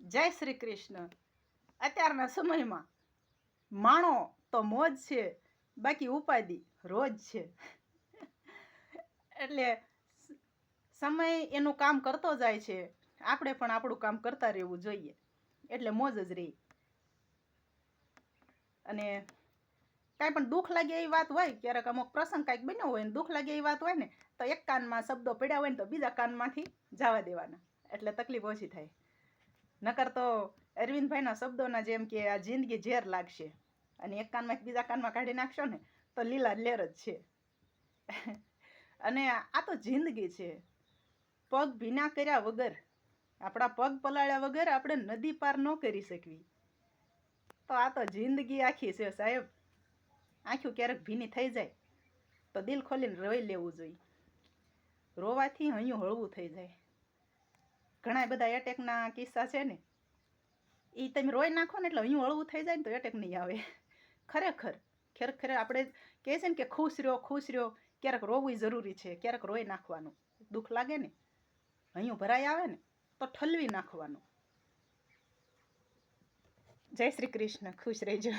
જય શ્રી કૃષ્ણ. અત્યારના સમયમાં માણો તો મોજ છે, બાકી ઉપાધિ રોજ છે. એટલે સમય એનું કામ કરતો જાય છે, આપણે પણ આપણું કામ કરતા રહેવું જોઈએ, એટલે મોજ જ રહી. અને કાંઈ પણ દુઃખ લાગે એવી વાત હોય, ક્યારેક અમુક પ્રસંગ કાંઈક બન્યો હોય ને દુઃખ લાગે એવી વાત હોય ને, તો એક કાનમાં શબ્દો પડ્યા હોય ને તો બીજા કાનમાંથી જવા દેવાના, એટલે તકલીફ ઓછી થાય. નકર તો અરવિંદભાઈના શબ્દોના જેમ કે આ જિંદગી ઝેર લાગશે, અને એક કાનમાં બીજા કાનમાં કાઢી નાખશો ને તો લીલા લેર જ છે. અને આ તો જિંદગી છે. પગ ભીના કર્યા વગર, આપણા પગ પલાળ્યા વગર આપણે નદી પાર ન કરી શકવી. તો આ તો જિંદગી આખી છે સાહેબ. આંખું ક્યારેક ભીની થઈ જાય તો દિલ ખોલીને રોઈ લેવું જોઈએ. રોવાથી હૈયું હળવું થઈ જાય. ઘણા બધા એટેકના કિસ્સા છે ને, એ તમે રોઈ નાખો ને એટલે હૈયું હળવું થઈ જાય ને તો એટેક નહીં આવે. ખરેખર ખરેખર આપણે કહે છે ને કે ખુશ રહ્યો ખુશ રહ્યો, ક્યારેક રોવું જરૂરી છે, ક્યારેક રોઈ નાખવાનું. દુઃખ લાગે ને, હૈયું ભરાઈ આવે ને તો ઠલવી નાખવાનું. જય શ્રી કૃષ્ણ. ખુશ રહેજો.